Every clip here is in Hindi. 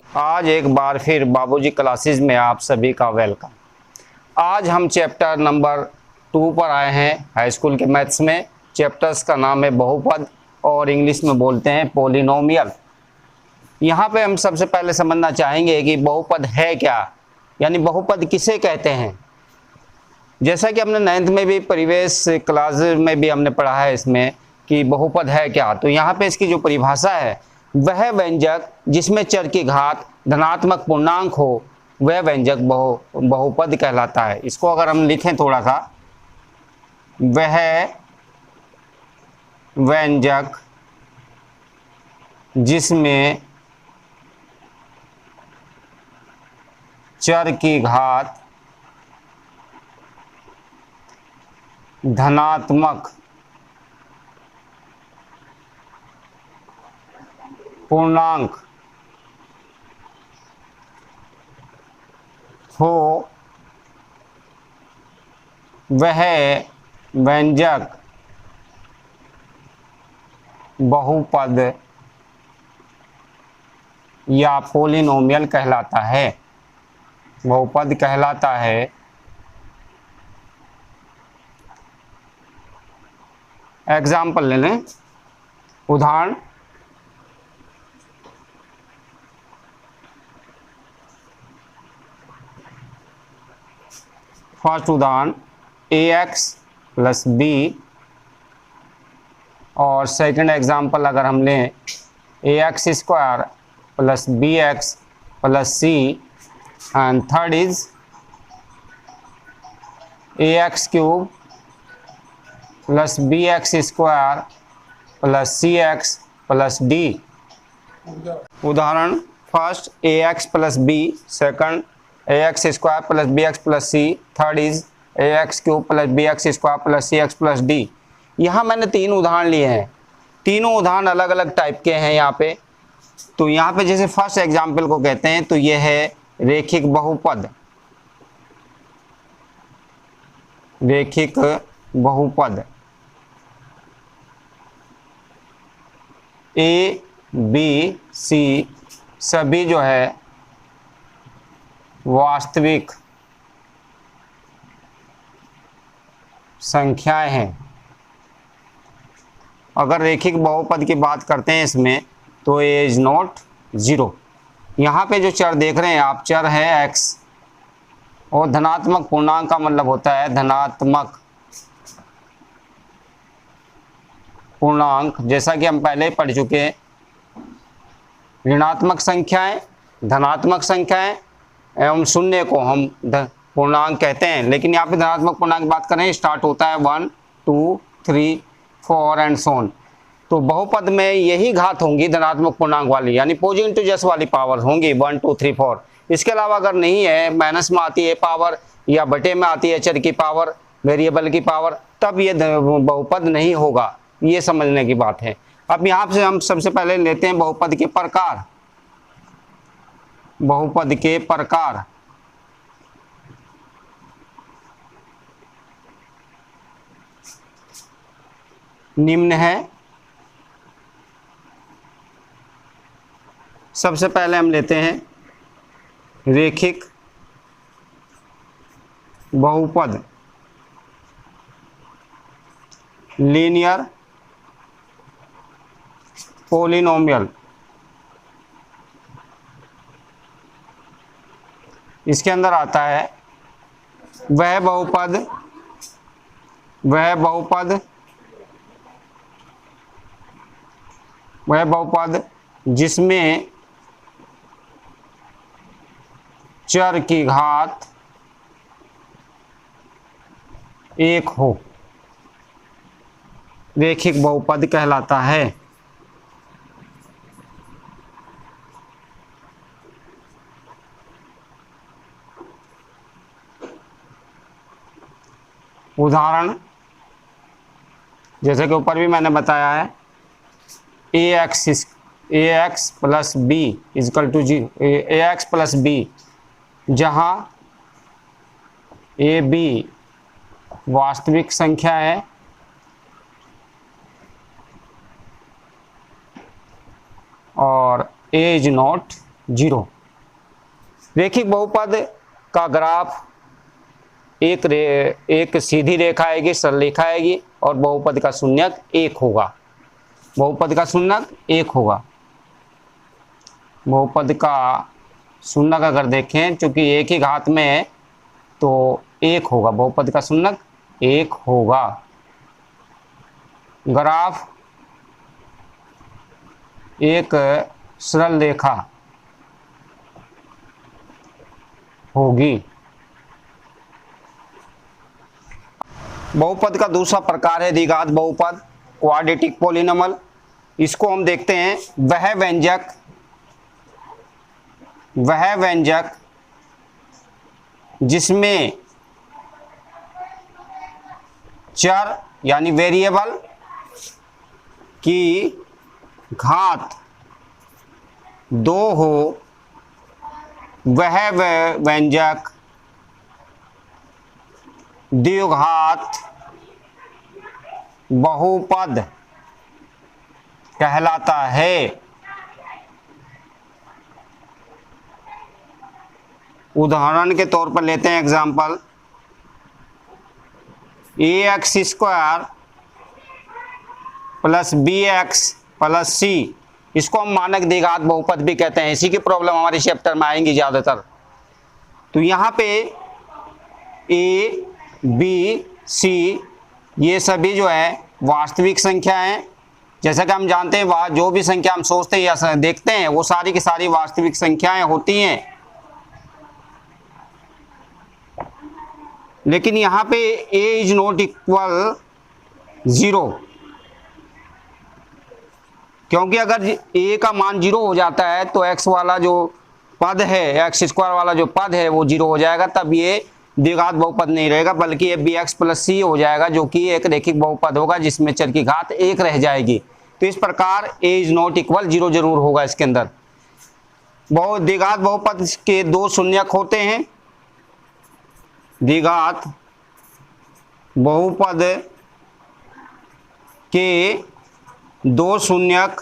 आज एक बार फिर बाबूजी क्लासेस में आप सभी का वेलकम। आज हम चैप्टर नंबर 2 पर आए हैं हाई स्कूल के मैथ्स में। चैप्टर्स का नाम है बहुपद और इंग्लिश में बोलते हैं पॉलिनोमियल। यहाँ पे हम सबसे पहले समझना चाहेंगे कि बहुपद है क्या, यानी बहुपद किसे कहते हैं। जैसा कि हमने 9th में भी प्रीवियस क्लास में भी हमने पढ़ा है इसमें कि बहुपद है क्या, तो यहाँ पे इसकी जो परिभाषा है, वह व्यंजक जिसमें चर की घात धनात्मक पूर्णांक हो वह व्यंजक बहुपद कहलाता है। इसको अगर हम लिखें थोड़ा सा, वह व्यंजक जिसमें चर की घात धनात्मक पूर्णांक हो वह व्यंजक बहुपद या पॉलिनोमियल कहलाता है। बहुपद कहलाता है। एग्जाम्पल ले लें, उदाहरण। फर्स्ट उदाहरण ax प्लस बी, और सेकंड एग्जाम्पल अगर हम लें ax square plus bx plus C, and third is ax cube plus bx square plus cx plus D. उदाहरण first ax plus B, second ax square plus bx plus C, third is ax cube plus bx square plus cx plus D. यहाँ मैंने 3 उदाहरण लिए हैं। तीनों उदाहरण अलग अलग टाइप के हैं यहाँ पे। तो यहाँ पे जैसे फर्स्ट एग्जाम्पल को कहते हैं तो ये है रेखिक बहुपद। रेखिक बहुपद ए बी सी सभी जो है वास्तविक संख्याएं हैं। अगर रेखिक बहुपद की बात करते हैं इसमें तो ए इज नॉट 0। यहाँ पे जो चर देख रहे हैं आप, चर है x, और धनात्मक पूर्णांक का मतलब होता है धनात्मक पूर्णांक। जैसा कि हम पहले पढ़ चुके हैं, ऋणात्मक संख्याएं, धनात्मक संख्याएं एवं शून्य को हम पूर्णांक कहते हैं। लेकिन यहाँ पे धनात्मक पूर्णांक की बात करें, स्टार्ट होता है 1 2 3 4 एंड सो ऑन। तो बहुपद में यही घात होंगी धनात्मक पूर्णांक वाली, यानी पॉजिटिव इंटीजर्स वाली पावर होंगी 1 2 3 4। इसके अलावा अगर नहीं है, माइनस में आती है पावर या बटे में आती है चर की पावर, वेरिएबल की पावर, तब ये बहुपद नहीं होगा। ये समझने की बात है। अब यहाँ से हम सबसे पहले लेते हैं बहुपद के प्रकार। बहुपद के प्रकार निम्न है। सबसे पहले हम लेते हैं रेखिक बहुपद, लीनियर पॉलिनोमियल। इसके अंदर आता है वह बहुपद जिसमें चर की घात 1 हो, रेखिक बहुपद कहलाता है। उदाहरण जैसे कि ऊपर भी मैंने बताया है, ax plus B equal to G, ax plus B, जहाँ ए बी वास्तविक संख्या है और ए इज नॉट 0। रेखिक बहुपद का ग्राफ एक सीधी रेखा आएगी, सरल रेखा आएगी, और बहुपद का शून्यक 1 होगा। बहुपद का शून्यक 1 होगा। बहुपद का शून्यक अगर देखें, चूंकि एक ही घात में है तो 1 होगा। बहुपद का शून्यक 1 होगा। ग्राफ एक सरल रेखा होगी। बहुपद का दूसरा प्रकार है द्विघात बहुपद, क्वाड्रेटिक पॉलिनॉमियल। इसको हम देखते हैं, वह व्यंजक जिसमें चर यानी वेरिएबल की घात 2 हो, वह व्यंजक द्विघात बहुपद कहलाता है। उदाहरण के तौर पर लेते हैं example, ax² plus bx plus c, इसको हम मानक द्विघात बहुपद भी कहते हैं। इसी की प्रॉब्लम हमारे चैप्टर में आएंगी ज़्यादातर। तो यहाँ पे a, b, c ये सभी जो है वास्तविक संख्या हैं। जैसा कि हम जानते हैं, वह जो भी संख्या हम सोचते हैं या देखते हैं वो सारी की सारी वास्तविक संख्याएं होती हैं। लेकिन यहाँ पे a इज नॉट इक्वल 0, क्योंकि अगर a का मान 0 हो जाता है तो x वाला जो पद है, x² वाला जो पद है वो 0 हो जाएगा। तब ये द्विघात बहुपद नहीं रहेगा, बल्कि ये bx प्लस c हो जाएगा, जो कि एक रेखिक बहुपद होगा जिसमें चर की घात 1 रह जाएगी। तो इस प्रकार a इज नॉट इक्वल 0 जरूर होगा इसके अंदर। द्विघात बहुपद के 2 शून्यक होते हैं। द्विघात बहुपद के 2 शून्यक,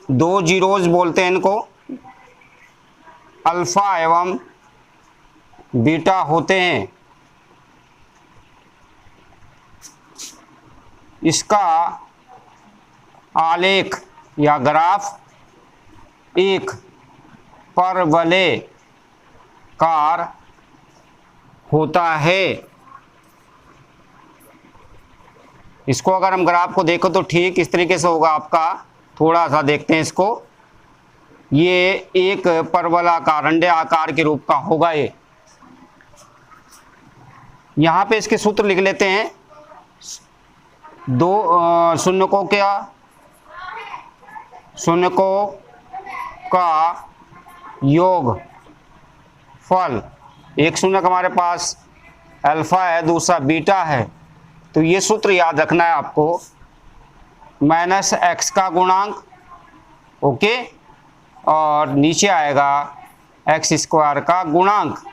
2 जीरोज बोलते हैं इनको, अल्फा एवं बीटा होते हैं। इसका आलेख या ग्राफ एक परवलयाकार होता है। इसको अगर हम ग्राफ को देखो तो ठीक इस तरीके से होगा आपका। थोड़ा सा देखते हैं इसको, ये एक परवलयाकार अंडे आकार के रूप का होगा। ये यहाँ पे इसके सूत्र लिख लेते हैं। 2 शून्यकों का योग फल, एक शून्यक हमारे पास अल्फा है, दूसरा बीटा है। तो ये सूत्र याद रखना है आपको, माइनस x का गुणांक, ओके, और नीचे आएगा x² का गुणांक।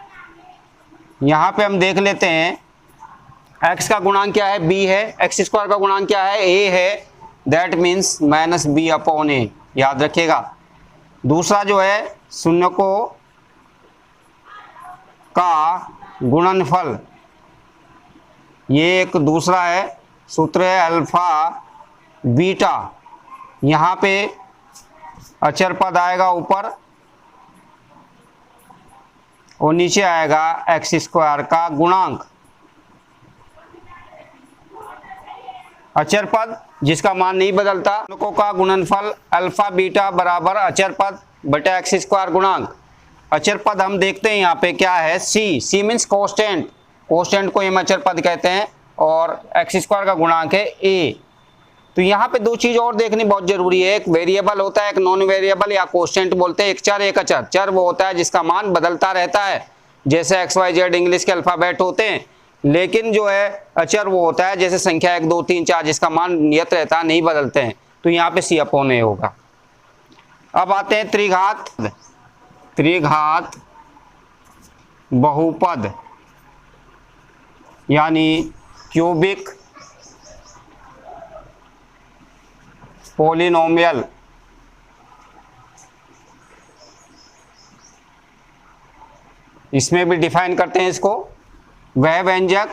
यहाँ पे हम देख लेते हैं x का गुणांक क्या है, b है, x² का गुणांक क्या है, a है, that means minus b upon a, याद रखिएगा। दूसरा जो है शून्यकों का गुणनफल, ये एक दूसरा है सूत्र है, अल्फा बीटा। यहाँ पे अचर पद आएगा ऊपर और नीचे आएगा x² का गुणांक। अचर पद जिसका मान नहीं बदलता, शून्यकों का गुणनफल अल्फा बीटा बराबर अचर पद बटे x² गुणांक। अचर पद हम देखते हैं यहाँ पे क्या है, c मीन्स कांस्टेंट, कांस्टेंट को हम अचर पद कहते हैं, और x² का गुणांक है a। तो यहाँ पे 2 चीज और देखनी बहुत जरूरी है, एक वेरिएबल होता है, एक नॉन वेरिएबल या कांस्टेंट बोलते हैं, एक चर एक अचर। चर वो होता है जिसका मान बदलता रहता है, जैसे XYZ इंग्लिश के अल्फाबेट होते हैं। लेकिन जो है अचर वो होता है जैसे संख्या 1 2 3 4 जिसका मान नियत रहता है, नहीं बदलते हैं। तो यहाँ पे c अपॉन a होगा। अब आते हैं त्रिघात बहुपद यानी क्यूबिक पॉलिनोमियल। इसमें भी डिफाइन करते हैं इसको, वह व्यंजक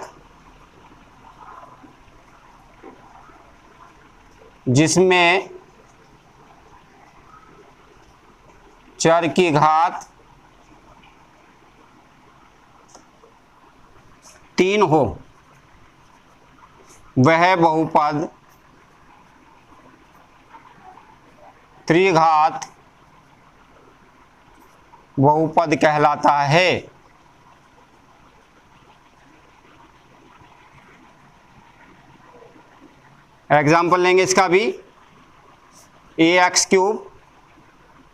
जिसमें चर की घात 3 हो वह बहुपद त्रिघात बहुपद कहलाता है। एग्जाम्पल लेंगे इसका भी, ax³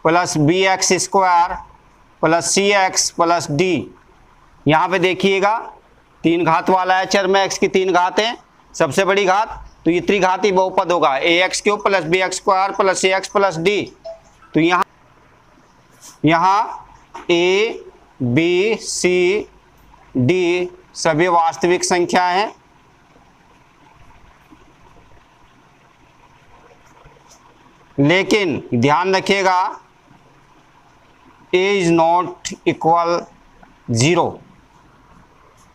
plus bx² plus cx plus d। यहाँ पे देखिएगा 3 घात वाला है, चर में x की 3 घात है, सबसे बड़ी घात, तो ये त्रिघाती बहुपद होगा ax³ plus bx² plus cx plus d। तो यहाँ a b c d सभी वास्तविक संख्या हैं, लेकिन ध्यान रखिएगा a इज नॉट इक्वल 0।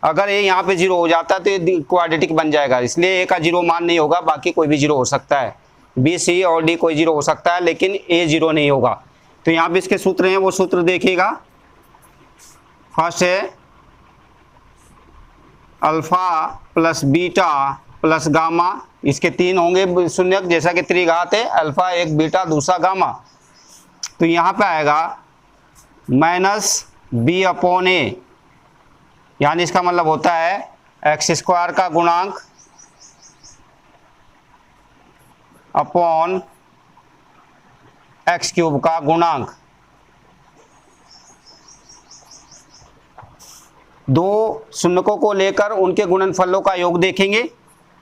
अगर a यहाँ पे 0 हो जाता है तो ये क्वाड्रेटिक बन जाएगा, इसलिए a का 0 मान नहीं होगा, बाकी कोई भी 0 हो सकता है, b c और d कोई 0 हो सकता है, लेकिन a 0 नहीं होगा। तो यहाँ पे इसके सूत्र हैं, वो सूत्र देखिएगा। फर्स्ट है alpha plus beta plus gamma, इसके 3 होंगे शून्यक, जैसा कि त्रिघात है, अल्फा एक बीटा दूसरा गामा। तो यहाँ पे आएगा -b/a, यानी इसका मतलब होता है x² का गुणांक अपॉन x³ का गुणांक। 2 शून्यकों को लेकर उनके गुणनफलों का योग देखेंगे,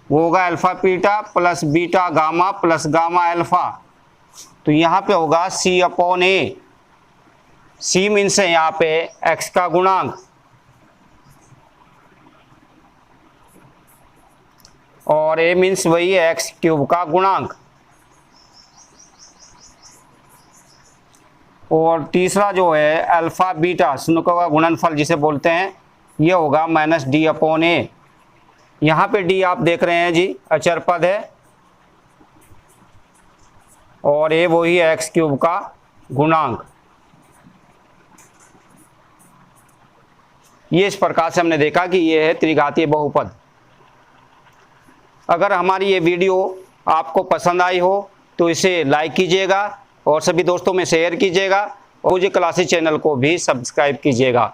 वो होगा alpha beta plus beta gamma plus gamma alpha. तो यहाँ पे होगा c/a, c मीन्स है यहाँ पे x का गुणांक और a मीन्स वही है x³ का गुणांक। और तीसरा जो है अल्फा बीटा शून्यकों का गुणनफल जिसे बोलते हैं, ये होगा -d/a। यहाँ पे d आप देख रहे हैं जी अचर पद है और a वही है x³ का गुणांक। ये इस प्रकार से हमने देखा कि ये है त्रिघातीय बहुपद। अगर हमारी ये वीडियो आपको पसंद आई हो तो इसे लाइक कीजिएगा और सभी दोस्तों में शेयर कीजिएगा और मुझे क्लासेस चैनल को भी सब्सक्राइब कीजिएगा।